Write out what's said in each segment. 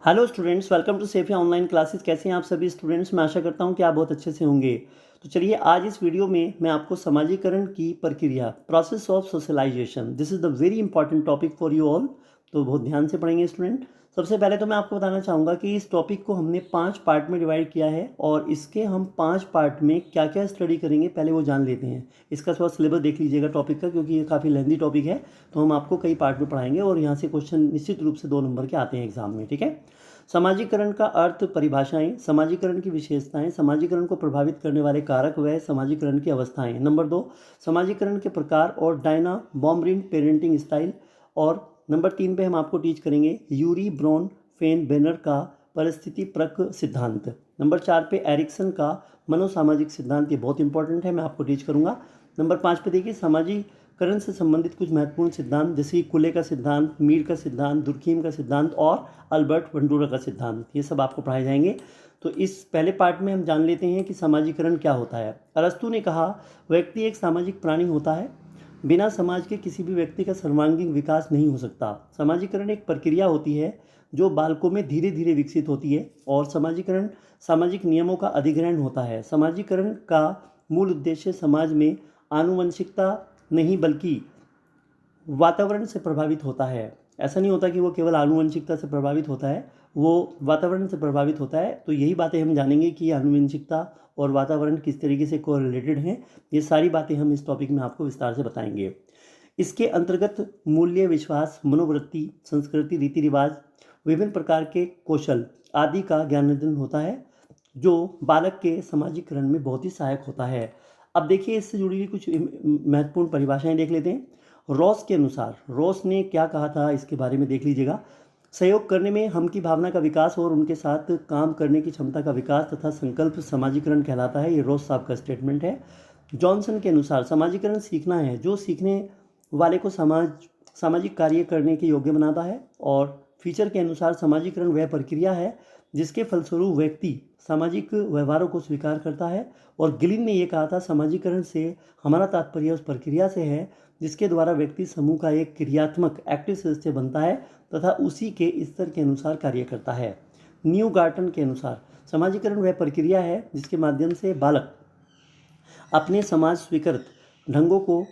Hello students, welcome to सेफिया online classes. कैसे हैं आप सभी स्टूडेंट्स? मैं आशा करता हूं कि आप बहुत अच्छे से होंगे। तो चलिए, आज इस वीडियो में मैं आपको समाजीकरण की प्रक्रिया, process of socialization, this is the very important topic for you all. तो बहुत ध्यान से पढ़ेंगे स्टूडेंट। सबसे पहले तो मैं आपको बताना चाहूँगा कि इस टॉपिक को हमने 5 पार्ट में डिवाइड किया है और इसके हम 5 पार्ट में क्या क्या स्टडी करेंगे पहले वो जान लेते हैं। इसका थोड़ा सिलेबस देख लीजिएगा टॉपिक का, क्योंकि ये काफ़ी लेंथी टॉपिक है। तो हम आपको कई पार्ट में पढ़ाएंगे और यहाँ से क्वेश्चन निश्चित रूप से 2 नंबर के आते हैं एग्जाम में। ठीक है। समाजीकरण का अर्थ, परिभाषाएं, समाजीकरण की विशेषताएं, समाजीकरण को प्रभावित करने वाले कारक व समाजीकरण की अवस्थाएं। नंबर 2, समाजीकरण के प्रकार और डायना बॉम्ब्रिन पेरेंटिंग स्टाइल। और नंबर 3 पे हम आपको टीच करेंगे यूरी ब्रॉन फेन बेनर का परिस्थिति परक सिद्धांत। नंबर 4 पे एरिक्सन का मनोसामाजिक सिद्धांत, ये बहुत इंपॉर्टेंट है, मैं आपको टीच करूंगा। नंबर 5 पे देखिए समाजीकरण से संबंधित कुछ महत्वपूर्ण सिद्धांत, जैसे कुले का सिद्धांत, मीर का सिद्धांत, दुर्खीम का सिद्धांत और अल्बर्ट बंडूरा का सिद्धांत, ये सब आपको पढ़ाए जाएंगे। तो इस पहले पार्ट में हम जान लेते हैं कि समाजीकरण क्या होता है। अरस्तु ने कहा, व्यक्ति एक सामाजिक प्राणी होता है, बिना समाज के किसी भी व्यक्ति का सर्वांगीण विकास नहीं हो सकता। समाजीकरण एक प्रक्रिया होती है जो बालकों में धीरे धीरे विकसित होती है और समाजीकरण सामाजिक नियमों का अधिग्रहण होता है। समाजीकरण का मूल उद्देश्य समाज में आनुवंशिकता नहीं बल्कि वातावरण से प्रभावित होता है। ऐसा नहीं होता कि वो केवल आनुवंशिकता से प्रभावित होता है, वो वातावरण से प्रभावित होता है। तो यही बातें हम जानेंगे कि आनुवंशिकता और वातावरण किस तरीके से कोरिलेटेड हैं। ये सारी बातें हम इस टॉपिक में आपको विस्तार से बताएंगे। इसके अंतर्गत मूल्य, विश्वास, मनोवृत्ति, संस्कृति, रीति रिवाज, विभिन्न प्रकार के कौशल आदि का ज्ञान अर्जन होता है, जो बालक के समाजीकरण में बहुत ही सहायक होता है। अब देखिए, इससे जुड़ी हुई कुछ महत्वपूर्ण परिभाषाएं देख लेते हैं। रॉस के अनुसार, रॉस ने क्या कहा था इसके बारे में देख लीजिएगा। सहयोग करने में हम की भावना का विकास और उनके साथ काम करने की क्षमता का विकास तथा संकल्प समाजीकरण कहलाता है। ये रॉस साहब का स्टेटमेंट है। जॉनसन के अनुसार समाजीकरण सीखना है जो सीखने वाले को सामाजिक कार्य करने के योग्य बनाता है। और फीचर के अनुसार समाजीकरण वह प्रक्रिया है जिसके फलस्वरूप व्यक्ति सामाजिक व्यवहारों को स्वीकार करता है। और गिलिन ने यह कहा था, समाजीकरण से हमारा तात्पर्य उस प्रक्रिया से है जिसके द्वारा व्यक्ति समूह का एक क्रियात्मक एक्टिव सदस्य बनता है तथा उसी के स्तर के अनुसार कार्य करता है। न्यू गार्टन के अनुसार समाजीकरण वह प्रक्रिया है जिसके माध्यम से बालक अपने समाज स्वीकृत ढंगों को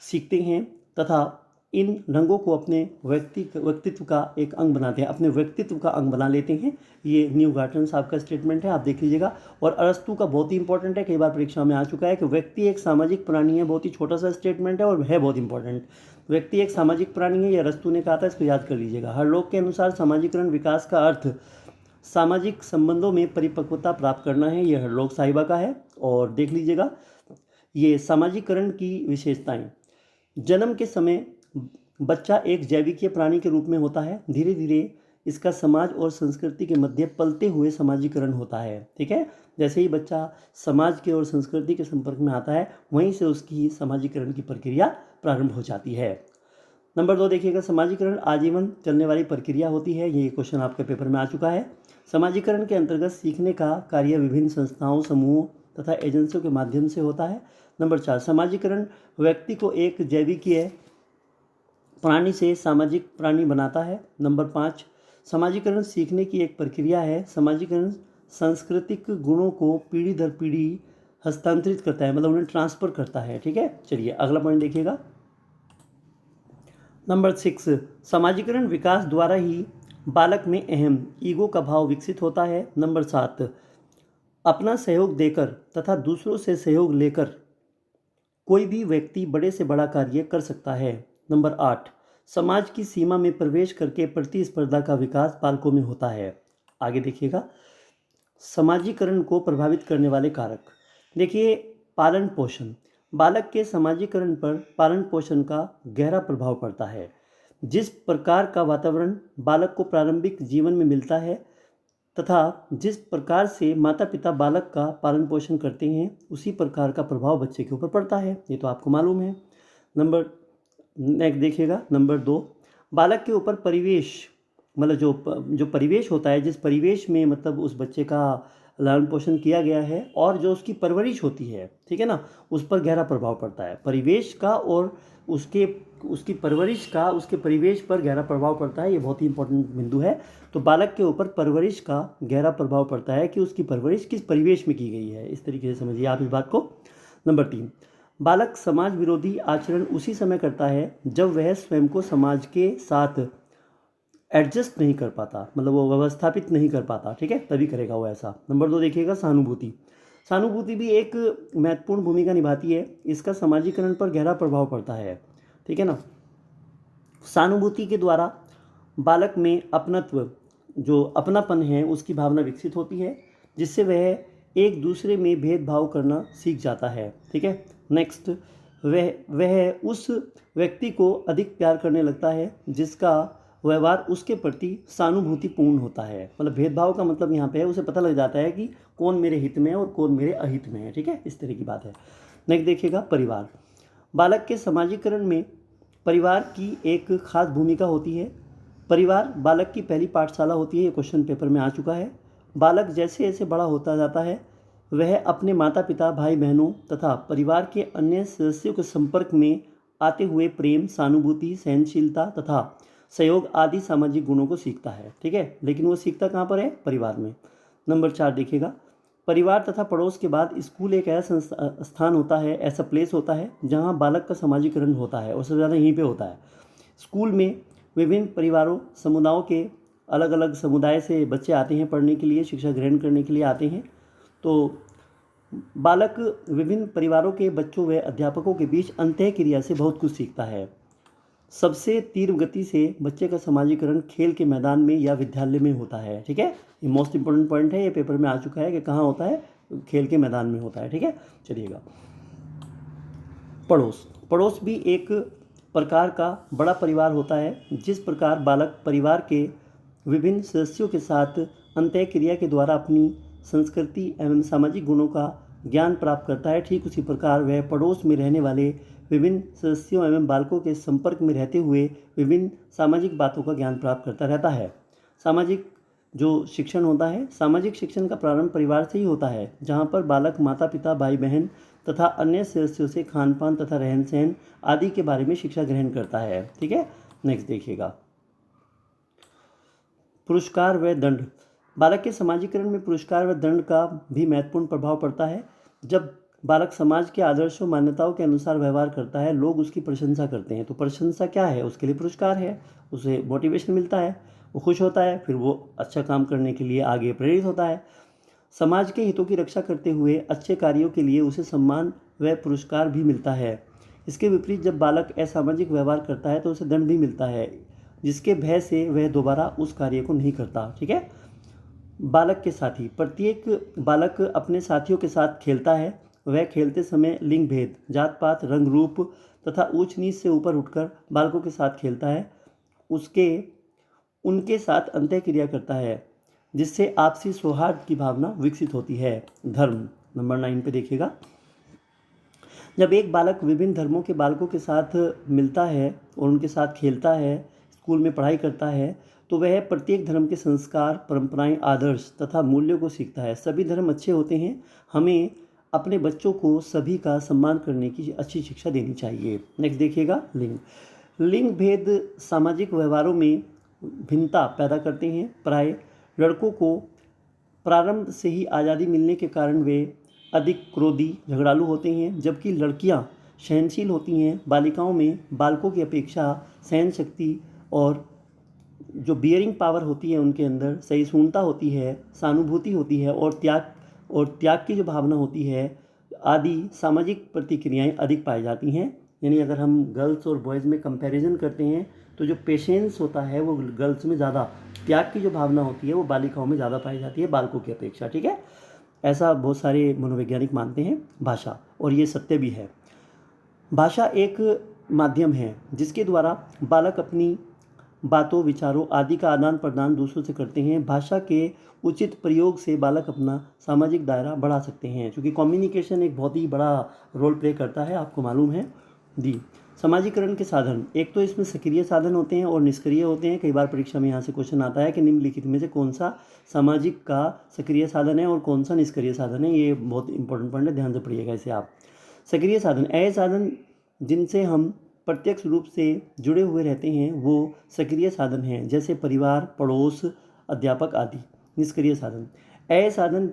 सीखते हैं तथा इन ढंगों को अपने व्यक्तित्व का एक अंग बनाते हैं, अपने व्यक्तित्व का अंग बना लेते हैं। ये न्यू गार्टन साहब का स्टेटमेंट है, आप देख लीजिएगा। और अरस्तु का बहुत ही इंपॉर्टेंट है, कई बार परीक्षा में आ चुका है कि व्यक्ति एक सामाजिक प्राणी है। बहुत ही छोटा सा स्टेटमेंट है और है बहुत इंपॉर्टेंट। व्यक्ति एक सामाजिक प्राणी है, ये अरस्तु ने कहा था, इसको याद कर लीजिएगा। हर लोग के अनुसार समाजीकरण विकास का अर्थ सामाजिक संबंधों में परिपक्वता प्राप्त करना है, यह हरलोक साहिबा का है। और देख लीजिएगा ये समाजीकरण की विशेषताएं। जन्म के समय बच्चा एक जैविकीय प्राणी के रूप में होता है। धीरे धीरे इसका समाज और संस्कृति के मध्य पलते हुए समाजीकरण होता है। ठीक है, जैसे ही बच्चा समाज के और संस्कृति के संपर्क में आता है, वहीं से उसकी समाजीकरण की प्रक्रिया प्रारंभ हो जाती है। नंबर 2 देखिएगा, समाजीकरण आजीवन चलने वाली प्रक्रिया होती है। ये क्वेश्चन आपके पेपर में आ चुका है। समाजीकरण के अंतर्गत सीखने का कार्य विभिन्न संस्थाओं, समूहों तथा एजेंसियों के माध्यम से होता है। नंबर 4, समाजीकरण व्यक्ति को एक जैविकीय प्राणी से सामाजिक प्राणी बनाता है। नंबर 5, समाजीकरण सीखने की एक प्रक्रिया है। समाजीकरण सांस्कृतिक गुणों को पीढ़ी दर पीढ़ी हस्तांतरित करता है, मतलब उन्हें ट्रांसफर करता है। ठीक है, चलिए अगला पॉइंट देखिएगा। नंबर 6, समाजीकरण विकास द्वारा ही बालक में अहम ईगो का भाव विकसित होता है। नंबर 7, अपना सहयोग देकर तथा दूसरों से सहयोग लेकर कोई भी व्यक्ति बड़े से बड़ा कार्य कर सकता है। नंबर 8, समाज की सीमा में प्रवेश करके प्रतिस्पर्धा का विकास बालकों में होता है। आगे देखिएगा, समाजीकरण को प्रभावित करने वाले कारक। देखिए, पालन पोषण, बालक के समाजीकरण पर पालन पोषण का गहरा प्रभाव पड़ता है। जिस प्रकार का वातावरण बालक को प्रारंभिक जीवन में मिलता है तथा जिस प्रकार से माता पिता बालक का पालन पोषण करते हैं, उसी प्रकार का प्रभाव बच्चे के ऊपर पड़ता है। ये तो आपको मालूम है। नेक्स्ट देखिएगा, नंबर 2, बालक के ऊपर परिवेश, मतलब जो परिवेश होता है, जिस परिवेश में मतलब उस बच्चे का लालन पोषण किया गया है और जो उसकी परवरिश होती है, ठीक है ना, उस पर गहरा प्रभाव पड़ता है परिवेश का और उसके उसकी परवरिश का उसके परिवेश पर गहरा प्रभाव पड़ता है। ये बहुत ही इंपॉर्टेंट बिंदु है। तो बालक के ऊपर परवरिश का गहरा प्रभाव पड़ता है कि उसकी परवरिश किस परिवेश में की गई है। इस तरीके से समझिए आप इस बात को। नंबर 3, बालक समाज विरोधी आचरण उसी समय करता है जब वह स्वयं को समाज के साथ एडजस्ट नहीं कर पाता, मतलब वो व्यवस्थापित नहीं कर पाता, ठीक है, तभी करेगा वो ऐसा। नंबर 2 देखिएगा, सहानुभूति। सहानुभूति भी एक महत्वपूर्ण भूमिका निभाती है। इसका समाजीकरण पर गहरा प्रभाव पड़ता है, ठीक है ना। सहानुभूति के द्वारा बालक में अपनत्व, जो अपनापन है, उसकी भावना विकसित होती है, जिससे वह एक दूसरे में भेदभाव करना सीख जाता है, ठीक है। नेक्स्ट, वह उस व्यक्ति को अधिक प्यार करने लगता है जिसका व्यवहार उसके प्रति सहानुभूतिपूर्ण होता है। मतलब भेदभाव का मतलब यहाँ पे है, उसे पता लग जाता है कि कौन मेरे हित में है और कौन मेरे अहित में है, ठीक है, इस तरह की बात है। नेक्स्ट देखिएगा, परिवार। बालक के समाजीकरण में परिवार की एक खास भूमिका होती है। परिवार बालक की पहली पाठशाला होती है। ये क्वेश्चन पेपर में आ चुका है। बालक जैसे जैसे बड़ा होता जाता है वह अपने माता पिता, भाई बहनों तथा परिवार के अन्य सदस्यों के संपर्क में आते हुए प्रेम, सहानुभूति, सहनशीलता तथा सहयोग आदि सामाजिक गुणों को सीखता है, ठीक है। लेकिन वो सीखता कहाँ पर है? परिवार में। नंबर 4 देखिएगा, परिवार तथा पड़ोस के बाद स्कूल एक ऐसा स्थान होता है, ऐसा प्लेस होता है जहाँ बालक का समाजीकरण होता है और सबसे ज़्यादा यहीं पे होता है। स्कूल में विभिन्न परिवारों, समुदायों के अलग अलग समुदाय से बच्चे आते हैं पढ़ने के लिए, शिक्षा ग्रहण करने के लिए आते हैं। तो बालक विभिन्न परिवारों के बच्चों व अध्यापकों के बीच अंतःक्रिया से बहुत कुछ सीखता है। सबसे तीव्र गति से बच्चे का समाजीकरण खेल के मैदान में या विद्यालय में होता है, ठीक है। ये मोस्ट इंपॉर्टेंट पॉइंट है, ये पेपर में आ चुका है कि कहाँ होता है, खेल के मैदान में होता है, ठीक है। चलिएगा, पड़ोस। पड़ोस भी एक प्रकार का बड़ा परिवार होता है। जिस प्रकार बालक परिवार के विभिन्न सदस्यों के साथ अंतःक्रिया के द्वारा अपनी संस्कृति एवं सामाजिक गुणों का ज्ञान प्राप्त करता है, ठीक उसी प्रकार वह पड़ोस में रहने वाले विभिन्न सदस्यों एवं बालकों के संपर्क में रहते हुए विभिन्न सामाजिक बातों का ज्ञान प्राप्त करता रहता है। सामाजिक जो शिक्षण होता है, सामाजिक शिक्षण का प्रारंभ परिवार से ही होता है, जहाँ पर बालक माता पिता, भाई बहन तथा अन्य सदस्यों से खान पान तथा रहन सहन आदि के बारे में शिक्षा ग्रहण करता है, ठीक है। नेक्स्ट देखिएगा, पुरस्कार व दंड। बालक के समाजीकरण में पुरस्कार व दंड का भी महत्वपूर्ण प्रभाव पड़ता है। जब बालक समाज के आदर्शों, मान्यताओं के अनुसार व्यवहार करता है, लोग उसकी प्रशंसा करते हैं। तो प्रशंसा क्या है? उसके लिए पुरस्कार है, उसे मोटिवेशन मिलता है, वो खुश होता है, फिर वो अच्छा काम करने के लिए आगे प्रेरित होता है। समाज के हितों की रक्षा करते हुए अच्छे कार्यों के लिए उसे सम्मान व पुरस्कार भी मिलता है। इसके विपरीत जब बालक असामाजिक व्यवहार करता है तो उसे दंड भी मिलता है, जिसके भय से वह दोबारा उस कार्य को नहीं करता, ठीक है। बालक के साथी। प्रत्येक बालक अपने साथियों के साथ खेलता है। वह खेलते समय लिंग भेद, जात पात, रंग रूप तथा ऊंच नीच से ऊपर उठकर बालकों के साथ खेलता है, उनके साथ अंतःक्रिया करता है, जिससे आपसी सौहार्द की भावना विकसित होती है। धर्म। नंबर 9 पे देखिएगा, जब एक बालक विभिन्न धर्मों के बालकों के साथ मिलता है और उनके साथ खेलता है, स्कूल में पढ़ाई करता है, तो वह प्रत्येक धर्म के संस्कार, परंपराएं, आदर्श तथा मूल्यों को सीखता है। सभी धर्म अच्छे होते हैं। हमें अपने बच्चों को सभी का सम्मान करने की अच्छी शिक्षा देनी चाहिए। नेक्स्ट देखिएगा, लिंग। लिंग भेद सामाजिक व्यवहारों में भिन्नता पैदा करते हैं। प्राय लड़कों को प्रारंभ से ही आज़ादी मिलने के कारण वे अधिक क्रोधी, झगड़ालू होते हैं, जबकि लड़कियां सहनशील होती हैं। बालिकाओं में बालकों की अपेक्षा सहन शक्ति और जो बियरिंग पावर होती है उनके अंदर सहिष्णुता होती है, सहानुभूति होती है और त्याग की जो भावना होती है आदि सामाजिक प्रतिक्रियाएं अधिक पाई जाती हैं। यानी अगर हम गर्ल्स और बॉयज़ में कंपैरिजन करते हैं तो जो पेशेंस होता है वो गर्ल्स में ज़्यादा, त्याग की जो भावना होती है वो बालिकाओं में ज़्यादा पाई जाती है बालकों की अपेक्षा, ठीक है। ऐसा बहुत सारे मनोवैज्ञानिक मानते हैं। भाषा, और ये सत्य भी है। भाषा एक माध्यम है जिसके द्वारा बालक अपनी बातों, विचारों आदि का आदान प्रदान दूसरों से करते हैं। भाषा के उचित प्रयोग से बालक अपना सामाजिक दायरा बढ़ा सकते हैं, क्योंकि कम्युनिकेशन एक बहुत ही बड़ा रोल प्ले करता है, आपको मालूम है जी। समाजीकरण के साधन, एक तो इसमें सक्रिय साधन होते हैं और निष्क्रिय होते हैं। कई बार परीक्षा में यहाँ से क्वेश्चन आता है कि निम्नलिखित में से कौन सा सामाजिक का सक्रिय साधन है और कौन सा निष्क्रिय साधन है। ये बहुत इंपॉर्टेंट पॉइंट है, ध्यान से पढ़िएगा इसे आप। सक्रिय साधन ऐसे साधन जिनसे हम प्रत्यक्ष रूप से जुड़े हुए रहते हैं वो सक्रिय साधन हैं, जैसे परिवार, पड़ोस, अध्यापक आदि। निष्क्रिय साधन ऐसे साधन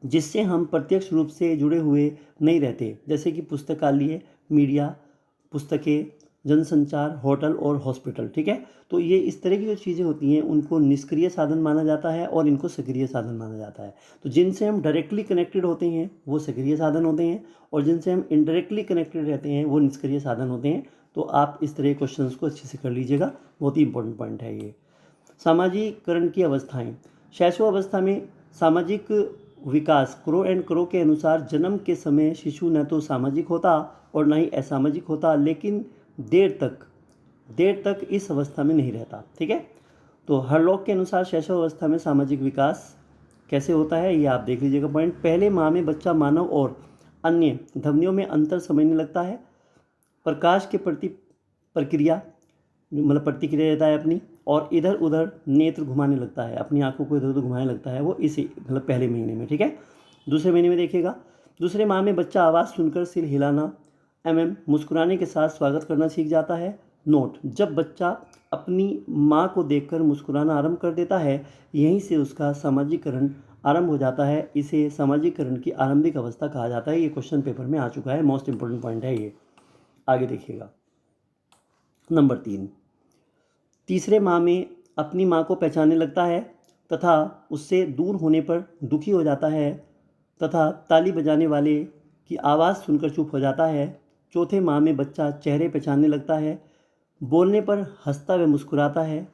जिससे हम प्रत्यक्ष रूप से जुड़े हुए नहीं रहते, जैसे कि पुस्तकालय, मीडिया, पुस्तकें, जनसंचार, होटल और हॉस्पिटल। ठीक है, तो ये इस तरह की जो चीज़ें होती हैं उनको निष्क्रिय साधन माना जाता है और इनको सक्रिय साधन माना जाता है। तो जिनसे हम डायरेक्टली कनेक्टेड होते हैं वो सक्रिय साधन होते हैं, और जिनसे हम इनडायरेक्टली कनेक्टेड रहते हैं वो निष्क्रिय साधन होते हैं। तो आप इस तरह के क्वेश्चंस को अच्छे से कर लीजिएगा, बहुत ही इंपॉर्टेंट पॉइंट है ये। सामाजिकरण की अवस्थाएं। शैशव अवस्था में सामाजिक विकास क्रो एंड क्रो के अनुसार जन्म के समय शिशु न तो सामाजिक होता और न ही असामाजिक होता, लेकिन देर तक इस अवस्था में नहीं रहता। ठीक है, तो हरलॉक के अनुसार शैशव अवस्था में सामाजिक विकास कैसे होता है ये आप देख लीजिएगा पॉइंट। पहले माह में बच्चा मानव और अन्य ध्वनियों में अंतर समझने लगता है। प्रकाश के प्रति प्रतिक्रिया रहता है अपनी, और इधर उधर नेत्र घुमाने लगता है, अपनी आंखों को इधर उधर घुमाने लगता है वो इसी पहले महीने में। ठीक है, दूसरे महीने में देखिएगा, दूसरे माह में बच्चा आवाज़ सुनकर सिर हिलाना मुस्कुराने के साथ स्वागत करना सीख जाता है। नोट: जब बच्चा अपनी माँ को देखकर मुस्कुराना आरंभ कर देता है, यहीं से उसका सामाजिकरण आरंभ हो जाता है। इसे सामाजिकरण की आरंभिक अवस्था कहा जाता है। ये क्वेश्चन पेपर में आ चुका है, मोस्ट इंपोर्टेंट पॉइंट है ये। आगे देखिएगा, नंबर 3, तीसरे माह में अपनी माँ को पहचानने लगता है तथा उससे दूर होने पर दुखी हो जाता है तथा ताली बजाने वाले की आवाज़ सुनकर चुप हो जाता है। चौथे माह में बच्चा चेहरे पहचानने लगता है, बोलने पर हंसता व मुस्कुराता है।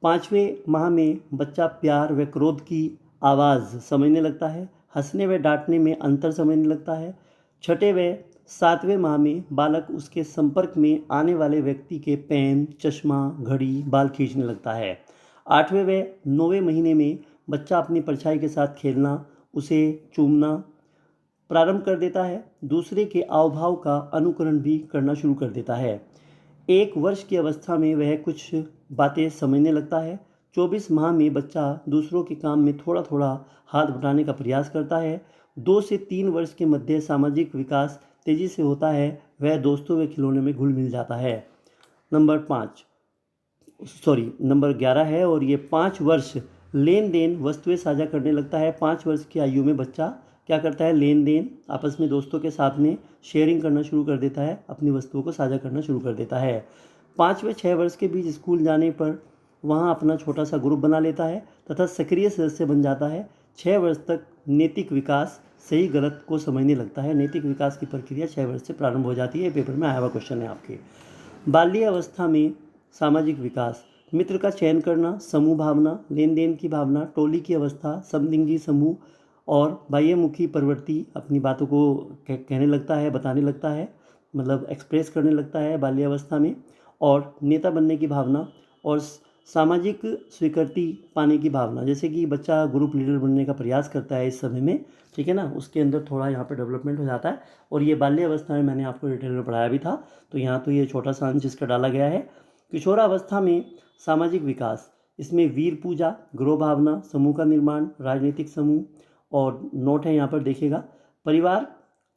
पाँचवें माह में बच्चा प्यार व क्रोध की आवाज़ समझने लगता है, हंसने व डांटने में अंतर समझने लगता है। छठे व सातवें माह में बालक उसके संपर्क में आने वाले व्यक्ति के पेन, चश्मा, घड़ी, बाल खींचने लगता है। आठवें व नौवें महीने में बच्चा अपनी परछाई के साथ खेलना, उसे चूमना प्रारंभ कर देता है। दूसरे के हाव भाव का अनुकरण भी करना शुरू कर देता है। 1 वर्ष की अवस्था में वह कुछ बातें समझने लगता है। 24 माह में बच्चा दूसरों के काम में थोड़ा थोड़ा हाथ बटाने का प्रयास करता है। 2 से 3 वर्ष के मध्य सामाजिक विकास तेज़ी से होता है, वह दोस्तों व खिलौने में घुल मिल जाता है। नंबर 11 है, और ये 5 वर्ष लेन देन वस्तुएं साझा करने लगता है। 5 वर्ष की आयु में बच्चा क्या करता है, लेन देन आपस में दोस्तों के साथ में शेयरिंग करना शुरू कर देता है, अपनी वस्तुओं को साझा करना शुरू कर देता है। 5 व 6 वर्ष के बीच स्कूल जाने पर वहाँ अपना छोटा सा ग्रुप बना लेता है तथा सक्रिय सदस्य बन जाता है। 6 वर्ष तक नैतिक विकास सही गलत को समझने लगता है। नैतिक विकास की प्रक्रिया 6 वर्ष से प्रारंभ हो जाती है। पेपर में आया हुआ क्वेश्चन है आपके। बाल्य अवस्था में सामाजिक विकास, मित्र का चयन करना, समूह भावना, लेन देन की भावना, टोली की अवस्था, समलिंगी समूह और बाह्यमुखी प्रवृत्ति, अपनी बातों को कहने लगता है, बताने लगता है, मतलब एक्सप्रेस करने लगता है बाल्यावस्था में, और नेता बनने की भावना और सामाजिक स्वीकृति पाने की भावना, जैसे कि बच्चा ग्रुप लीडर बनने का प्रयास करता है इस समय में। ठीक है ना, उसके अंदर थोड़ा यहाँ पे डेवलपमेंट हो जाता है। और ये बाल्यावस्था में मैंने आपको डिटेल में पढ़ाया भी था, तो यहाँ तो ये छोटा सा अंश इसका डाला गया है। किशोरावस्था में सामाजिक विकास, इसमें वीर पूजा, गृह भावना, समूह का निर्माण, राजनीतिक समूह, और नोट है यहाँ पर देखिएगा। परिवार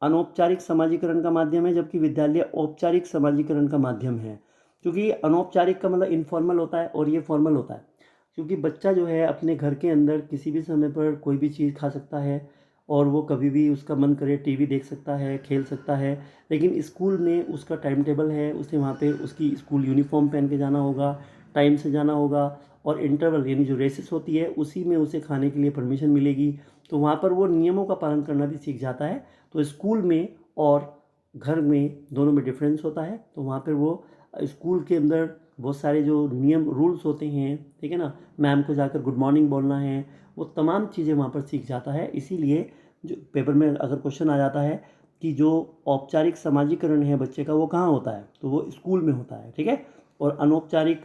अनौपचारिक समाजीकरण का माध्यम है, जबकि विद्यालय औपचारिक समाजीकरण का माध्यम है। क्योंकि अनौपचारिक का मतलब इनफॉर्मल होता है और ये फॉर्मल होता है, क्योंकि बच्चा जो है अपने घर के अंदर किसी भी समय पर कोई भी चीज़ खा सकता है, और वो कभी भी उसका मन करे टीवी देख सकता है, खेल सकता है। लेकिन स्कूल में उसका टाइम टेबल है, उसे वहाँ पे उसकी स्कूल यूनिफॉर्म पहन के जाना होगा, टाइम से जाना होगा, और इंटरवल यानी जो रेसिस होती है उसी में उसे खाने के लिए परमिशन मिलेगी। तो वहाँ पर वो नियमों का पालन करना भी सीख जाता है। तो स्कूल में और घर में दोनों में डिफरेंस होता है। तो वहाँ पर वो स्कूल के अंदर बहुत सारे जो नियम रूल्स होते हैं, ठीक है ना, मैम को जाकर गुड मॉर्निंग बोलना है, वो तमाम चीज़ें वहाँ पर सीख जाता है। इसीलिए जो पेपर में अगर क्वेश्चन आ जाता है कि जो औपचारिक समाजीकरण है बच्चे का वो कहाँ होता है, तो वो स्कूल में होता है। ठीक है, और अनौपचारिक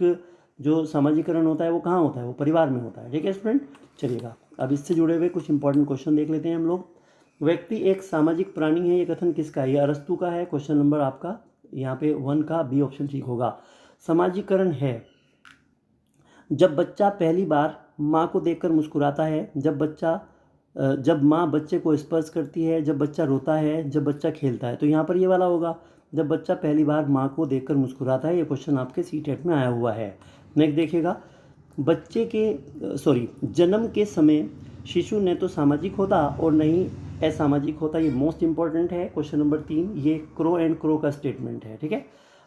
जो समाजीकरण होता है वो कहाँ होता है, वो परिवार में होता है। ठीक है स्टूडेंट, चलिएगा अब इससे जुड़े हुए कुछ इंपॉर्टेंट क्वेश्चन देख लेते हैं हम लोग। व्यक्ति एक सामाजिक प्राणी है, ये कथन किसका है? ये अरस्तु का है। क्वेश्चन नंबर आपका यहाँ पे 1 का बी ऑप्शन ठीक होगा। समाजीकरण है जब बच्चा पहली बार माँ को देखकर मुस्कुराता है, जब माँ बच्चे को स्पर्श करती है, जब बच्चा रोता है, जब बच्चा खेलता है। तो यहाँ पर ये वाला होगा। जब बच्चा पहली बार माँ को देखकर मुस्कुराता है। ये क्वेश्चन आपके सीटेट में आया हुआ है। नेक्स्ट देखिएगा, जन्म के समय शिशु न तो सामाजिक होता और न ही असामाजिक होता। ये मोस्ट इंपॉर्टेंट है। क्वेश्चन नंबर 3, ये क्रो एंड क्रो का स्टेटमेंट है, ठीक है।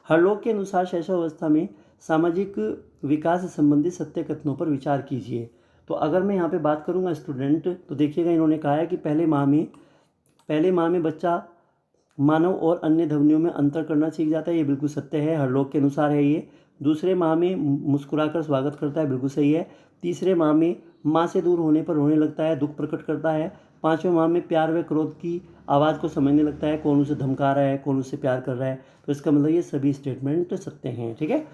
हर लोग के अनुसार शैशवावस्था में सामाजिक विकास से संबंधित सत्य कथनों पर विचार कीजिए। तो अगर मैं यहाँ पे बात करूँगा स्टूडेंट, तो देखिएगा इन्होंने कहा है कि पहले माह में बच्चा मानव और अन्य ध्वनियों में अंतर करना सीख जाता है। ये बिल्कुल सत्य है, हर लोग के अनुसार है ये। दूसरे माह में मुस्कुराकर स्वागत करता है, बिल्कुल सही है। तीसरे माह में माँ से दूर होने पर रोने लगता है, दुख प्रकट करता है। पाँचवें माह में प्यार व क्रोध की आवाज़ को समझने लगता है, कौन उसे धमका रहा है, कौन उससे प्यार कर रहा है। तो इसका मतलब ये सभी स्टेटमेंट सत्य हैं, ठीक है।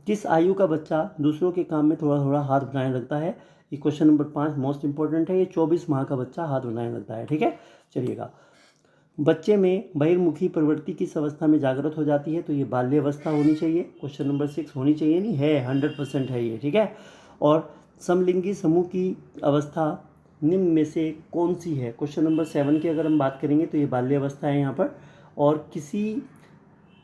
किस आयु का बच्चा दूसरों के काम में थोड़ा थोड़ा हाथ बनाने लगता है। ये क्वेश्चन नंबर 5 मोस्ट इंपॉर्टेंट है। ये 24 माह का बच्चा हाथ बनाने लगता है, ठीक है। चलिएगा, बच्चे में बहिर्मुखी प्रवृत्ति किस अवस्था में जागृत हो जाती है। तो ये बाल्यावस्था होनी चाहिए। क्वेश्चन नंबर 6 होनी चाहिए, नहीं है, 100% है ये, ठीक है। और समलिंगी समूह की अवस्था निम्न में से कौन सी है। क्वेश्चन नंबर 7 की अगर हम बात करेंगे तो ये बाल्यावस्था है यहाँ पर। और किसी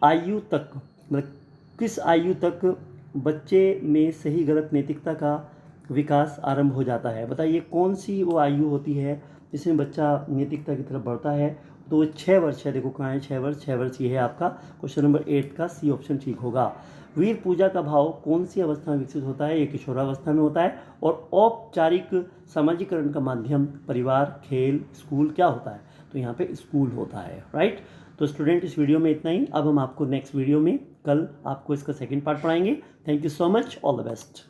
आयु तक, मतलब किस आयु तक बच्चे में सही गलत नैतिकता का विकास आरंभ हो जाता है। बताइए कौन सी वो आयु होती है जिसमें बच्चा नैतिकता की तरफ बढ़ता है। तो वो 6 वर्ष है। देखो कहाँ है 6 वर्ष ये है आपका। क्वेश्चन नंबर 8 का सी ऑप्शन ठीक होगा। वीर पूजा का भाव कौन सी अवस्था में विकसित होता है। ये किशोरावस्था में होता है। और औपचारिक सामाजिकरण का माध्यम परिवार, खेल, स्कूल क्या होता है। तो यहाँ पे स्कूल होता है, राइट। तो स्टूडेंट इस वीडियो में इतना ही। अब हम आपको नेक्स्ट वीडियो में कल आपको इसका सेकंड पार्ट पढ़ाएंगे। Thank you so much, all the best.